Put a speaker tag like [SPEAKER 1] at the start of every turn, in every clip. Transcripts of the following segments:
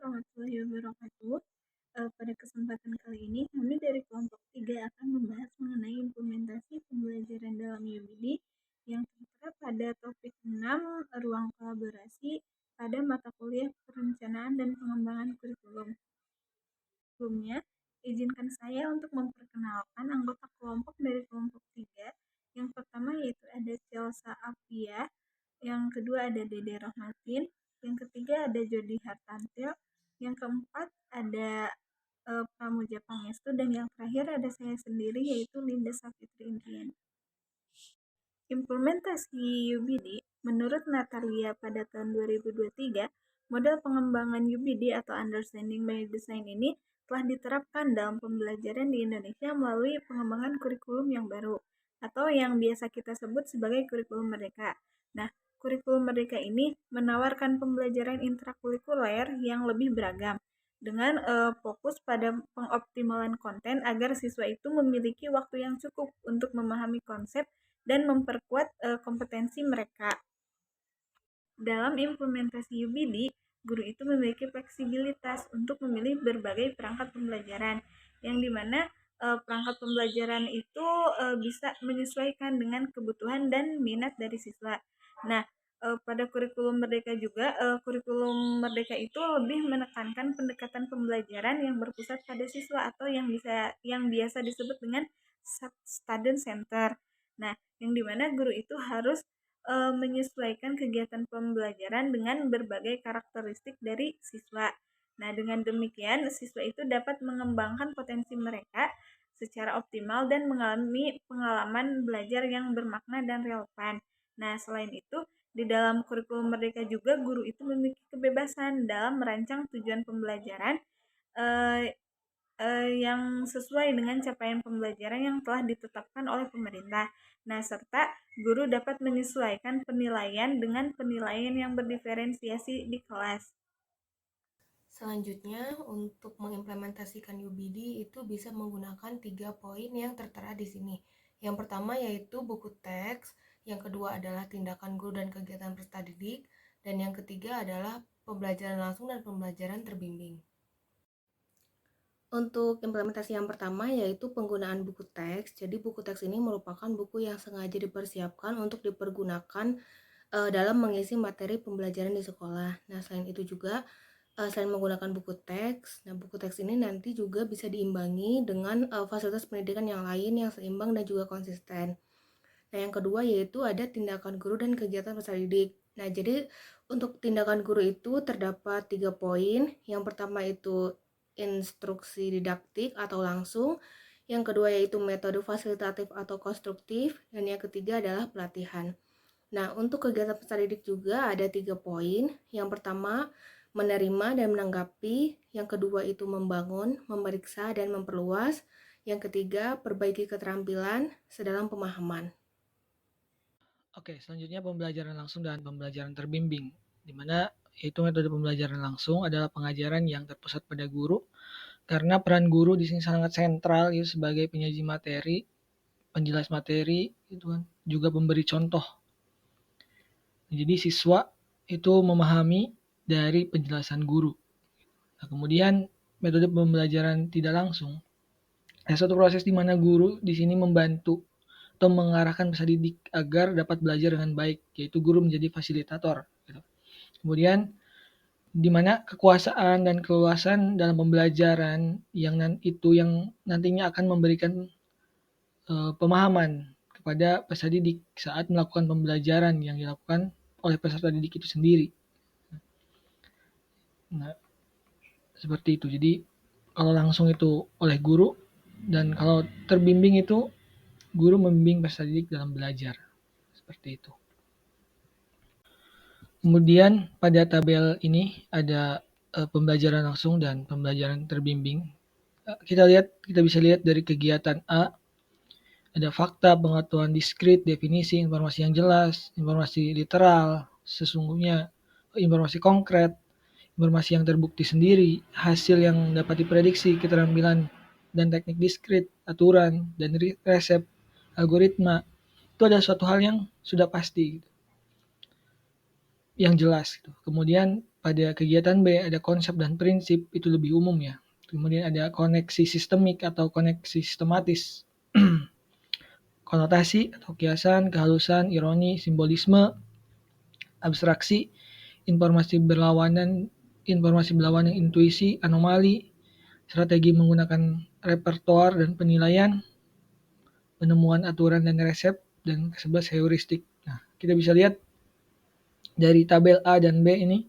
[SPEAKER 1] warahmatullahi wabarakatuh. Pada kesempatan kali ini, kami dari kelompok 3 akan membahas mengenai implementasi pembelajaran dalam UBD yang tertera pada topik 6, ruang kolaborasi pada mata kuliah perencanaan dan pengembangan kurikulum. Sebelumnya, izinkan saya untuk memperkenalkan anggota kelompok dari kelompok 3. Yang pertama yaitu ada Celsa Apia, yang kedua ada Dede Rohmatin, yang ketiga ada Jody Hartantyo, yang keempat ada Pramuja Pangestu, dan yang terakhir ada saya sendiri yaitu Linda Safitri Indrian. Implementasi UBD menurut Natalia pada tahun 2023, model pengembangan UBD atau Understanding by Design ini telah diterapkan dalam pembelajaran di Indonesia melalui pengembangan kurikulum yang baru atau yang biasa kita sebut sebagai kurikulum merdeka. Nah, kurikulum merdeka ini menawarkan pembelajaran intrakurikuler yang lebih beragam dengan fokus pada pengoptimalan konten agar siswa itu memiliki waktu yang cukup untuk memahami konsep dan memperkuat kompetensi mereka. Dalam implementasi UBD, guru itu memiliki fleksibilitas untuk memilih berbagai perangkat pembelajaran, yang dimana perangkat pembelajaran itu bisa menyesuaikan dengan kebutuhan dan minat dari siswa. Nah, pada kurikulum merdeka juga, kurikulum merdeka itu lebih menekankan pendekatan pembelajaran yang berpusat pada siswa atau yang biasa disebut dengan student center. Nah, yang dimana guru itu harus menyesuaikan kegiatan pembelajaran dengan berbagai karakteristik dari siswa. Nah, dengan demikian siswa itu dapat mengembangkan potensi mereka secara optimal dan mengalami pengalaman belajar yang bermakna dan relevan. Nah, selain itu, di dalam kurikulum merdeka juga guru itu memiliki kebebasan dalam merancang tujuan pembelajaran yang sesuai dengan capaian pembelajaran yang telah ditetapkan oleh pemerintah. Nah, serta guru dapat menyesuaikan penilaian dengan penilaian yang berdiferensiasi di kelas.
[SPEAKER 2] Selanjutnya, untuk mengimplementasikan UBD itu bisa menggunakan 3 poin yang tertera di sini. Yang pertama yaitu buku teks, yang kedua adalah tindakan guru dan kegiatan peserta didik, dan yang ketiga adalah pembelajaran langsung dan pembelajaran terbimbing. Untuk implementasi yang pertama yaitu penggunaan buku teks. Jadi buku teks ini merupakan buku yang sengaja dipersiapkan untuk dipergunakan dalam mengisi materi pembelajaran di sekolah. Nah, selain itu juga selain menggunakan buku teks, nah buku teks ini nanti juga bisa diimbangi dengan fasilitas pendidikan yang lain yang seimbang dan juga konsisten. Nah, yang kedua yaitu ada tindakan guru dan kegiatan peserta didik. Nah, jadi untuk tindakan guru itu terdapat 3 poin. Yang pertama itu instruksi didaktik atau langsung. Yang kedua yaitu metode fasilitatif atau konstruktif. Dan yang ketiga adalah pelatihan. Nah, untuk kegiatan peserta didik juga ada 3 poin. Yang pertama, menerima dan menanggapi. Yang kedua itu membangun, memeriksa, dan memperluas. Yang ketiga, perbaiki keterampilan sedalam pemahaman.
[SPEAKER 3] Oke, selanjutnya pembelajaran langsung dan pembelajaran terbimbing, di mana itu metode pembelajaran langsung adalah pengajaran yang terpusat pada guru, karena peran guru di sini sangat sentral ya, sebagai penyaji materi, penjelas materi, itu kan, juga pemberi contoh. Jadi siswa itu memahami dari penjelasan guru. Nah, kemudian metode pembelajaran tidak langsung, ada suatu proses di mana guru di sini membantu atau mengarahkan peserta didik agar dapat belajar dengan baik, yaitu guru menjadi fasilitator. Gitu. Kemudian di mana kekuasaan dan keluasan dalam pembelajaran yang nantinya akan memberikan pemahaman kepada peserta didik saat melakukan pembelajaran yang dilakukan oleh peserta didik itu sendiri. Nah, seperti itu. Jadi kalau langsung itu oleh guru, dan kalau terbimbing itu guru membimbing peserta didik dalam belajar. Seperti itu. Kemudian pada tabel ini ada pembelajaran langsung dan pembelajaran terbimbing. Kita bisa lihat dari kegiatan A, ada fakta, pengetahuan diskrit, definisi, informasi yang jelas, informasi literal, sesungguhnya, informasi konkret, informasi yang terbukti sendiri, hasil yang dapat diprediksi, keterampilan dan teknik diskrit, aturan, dan resep, algoritma. Itu ada suatu hal yang sudah pasti, gitu, yang jelas. Gitu. Kemudian pada kegiatan B ada konsep dan prinsip, itu lebih umum ya. Kemudian ada koneksi sistemik atau koneksi sistematis. Konotasi atau kiasan, kehalusan, ironi, simbolisme, abstraksi, informasi berlawanan, intuisi, anomali, strategi menggunakan repertoar dan penilaian, penemuan aturan dan resep, dan ke-11 heuristik. Nah, kita bisa lihat dari tabel A dan B ini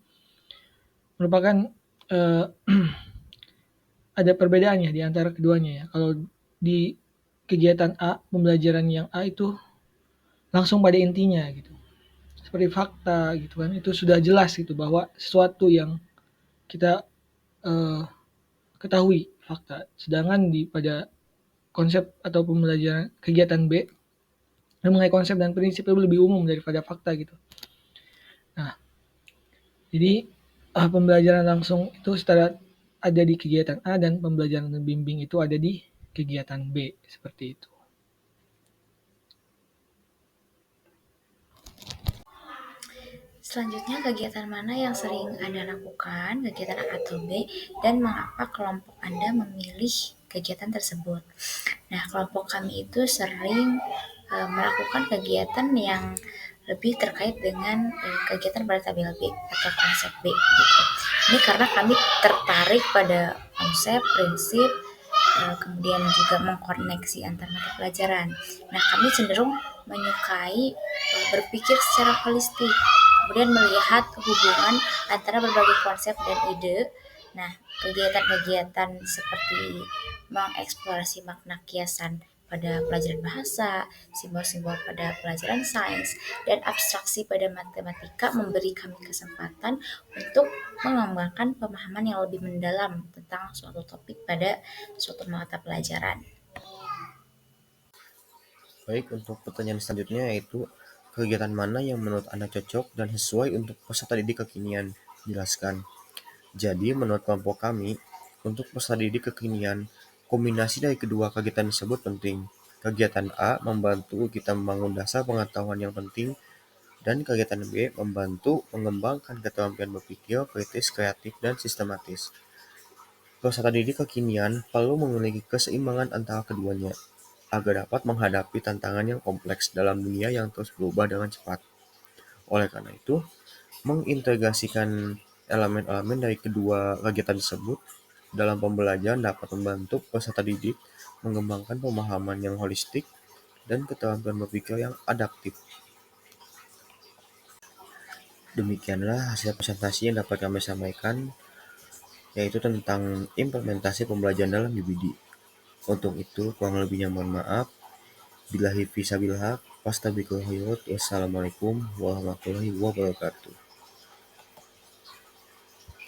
[SPEAKER 3] merupakan ada perbedaan ya di antara keduanya ya. Kalau di kegiatan A, pembelajaran yang A itu langsung pada intinya gitu. Seperti fakta gitu kan, itu sudah jelas gitu bahwa sesuatu yang kita ketahui fakta. Sedangkan pada konsep atau pembelajaran kegiatan B, mengenai konsep dan prinsip itu lebih umum daripada fakta gitu. Nah, jadi pembelajaran langsung itu secara ada di kegiatan A dan pembelajaran bimbing itu ada di kegiatan B, seperti itu.
[SPEAKER 4] Selanjutnya, kegiatan mana yang sering Anda lakukan, kegiatan A atau B, dan mengapa kelompok Anda memilih kegiatan tersebut? Nah, kelompok kami itu sering melakukan kegiatan yang lebih terkait dengan kegiatan pada tabel B atau konsep B gitu. Ini karena kami tertarik pada konsep, prinsip, kemudian juga mengkoneksi antar mata pelajaran. Nah, kami cenderung menyukai berpikir secara holistik, kemudian melihat hubungan antara berbagai konsep dan ide. Nah, kegiatan-kegiatan seperti mengeksplorasi makna kiasan pada pelajaran bahasa, simbol-simbol pada pelajaran sains, dan abstraksi pada matematika memberi kami kesempatan untuk mengembangkan pemahaman yang lebih mendalam tentang suatu topik pada suatu mata pelajaran.
[SPEAKER 5] Baik, untuk pertanyaan selanjutnya yaitu kegiatan mana yang menurut Anda cocok dan sesuai untuk peserta didik kekinian? Jelaskan. Jadi, menurut kelompok kami, untuk peserta didik kekinian, kombinasi dari kedua kegiatan tersebut penting. Kegiatan A membantu kita membangun dasar pengetahuan yang penting, dan kegiatan B membantu mengembangkan keterampilan berpikir, kritis, kreatif, dan sistematis. Peserta didik kekinian perlu memiliki keseimbangan antara keduanya, agar dapat menghadapi tantangan yang kompleks dalam dunia yang terus berubah dengan cepat. Oleh karena itu, mengintegrasikan elemen-elemen dari kedua kegiatan tersebut dalam pembelajaran dapat membantu peserta didik mengembangkan pemahaman yang holistik dan keterampilan berpikir yang adaptif. Demikianlah hasil presentasi yang dapat kami sampaikan, yaitu tentang implementasi pembelajaran dalam UBD. Untuk itu, kurang lebihnya mohon maaf. Billahi fisabilillah, wassalamualaikum warahmatullahi wabarakatuh.